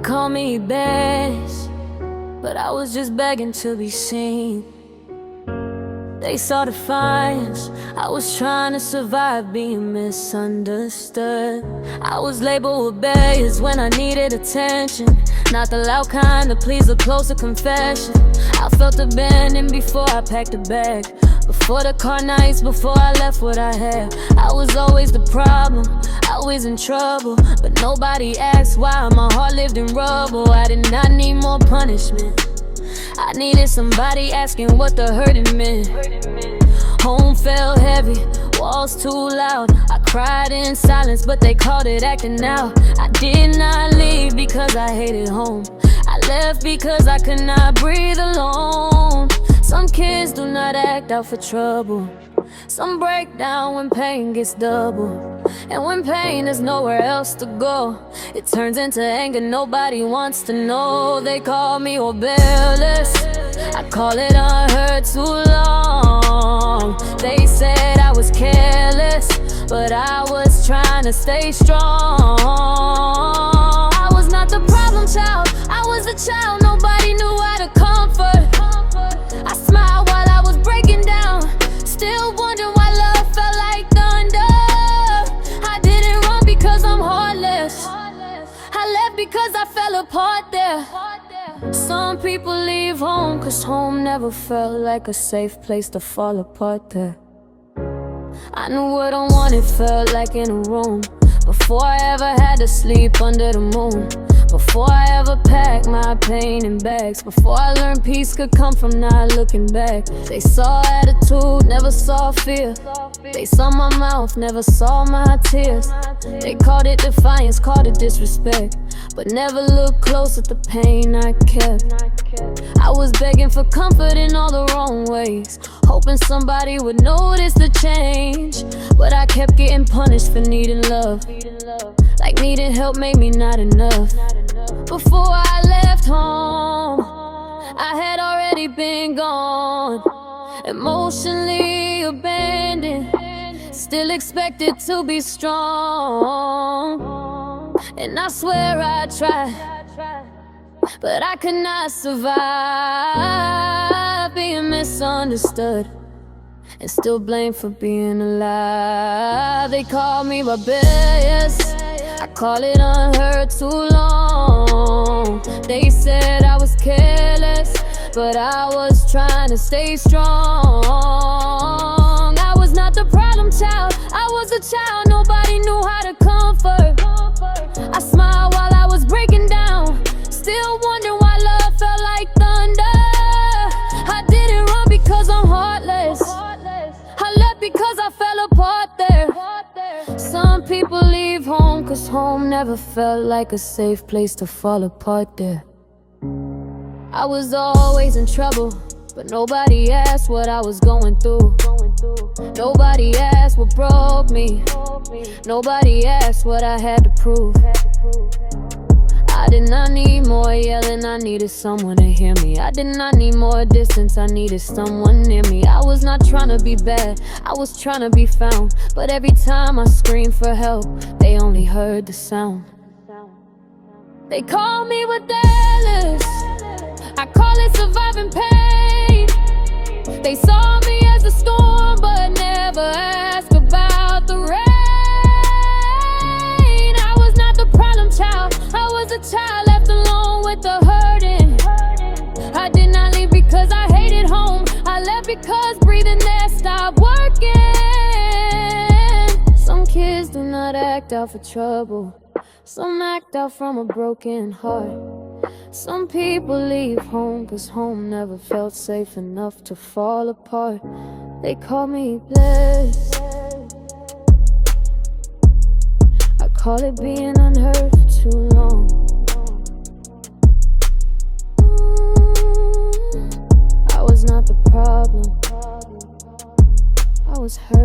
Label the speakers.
Speaker 1: call me rebellious, but I was just begging to be seen. They saw defiance, I was trying to survive being misunderstood. I was labeled rebellious when I needed attention, not the loud kind that please a closer confession. I felt abandoned before I packed a bag, before the car nights, before I left what I had. I was always the problem, always in trouble, but nobody asked why my heart lived in rubble. I did not need more punishment, I needed somebody asking what the hurting meant. Home felt heavy, walls too loud. I cried in silence, but they called it acting out. I did not leave because I hated home, I left because I could not breathe alone. Some kids do not act out for trouble, some break down when pain gets double. And when pain is nowhere else to go, it turns into anger nobody wants to know. They call me rebellious, I call it unheard too long. They said I was careless, but I was trying to stay strong. I was not the problem child, I was a child nobody knew how to comfort. I smiled while I was breaking down, still wondering why love felt like thunder. I didn't run because I'm heartless, I left because I fell apart there. Some people leave home cause home never felt like a safe place to fall apart there. I knew what I wanted felt like in a room, before I ever had to sleep under the moon, before I ever packed my pain in bags, before I learned peace could come from not looking back. They saw attitude, never saw fear. They saw my mouth, never saw my tears. They called it defiance, called it disrespect, but never looked close at the pain I kept. I was begging for comfort in all the wrong ways, hoping somebody would notice the change, but I kept getting punished for needing love, like needing help made me not enough. Before I left home, I had already been gone, emotionally abandoned, still expected to be strong. And I swear I tried, but I could not survive being misunderstood and still blamed for being alive. They call me rebellious, I call it unheard too long. They said I was careless, but I was trying to stay strong. I was not the problem child, I was a child nobody knew how to comfort. I smiled while I was breaking down, still wondering why love felt like thunder. I didn't run because I'm heartless, I left because I fell apart there. Some people leave home cause home never felt like a safe place to fall apart there. I was always in trouble, but nobody asked what I was going through. Nobody asked what broke me, nobody asked what I had to prove. I did not need more yelling, I needed someone to hear me. I did not need more distance, I needed someone near me. I was not trying to be bad, I was trying to be found, but every time I screamed for help, they only heard the sound. They call me rebellious, I call it surviving pain. They saw me as a storm, but never asked about the rain. I was not the problem child, I was a child left alone with the hurting. I did not leave because I hated home, I left because breathing there stopped working. Some kids do not act out for trouble, some act out from a broken heart. Some people leave home cause home never felt safe enough to fall apart. They call me blessed, I call it being unheard for too long. I was not the problem, I was hurt.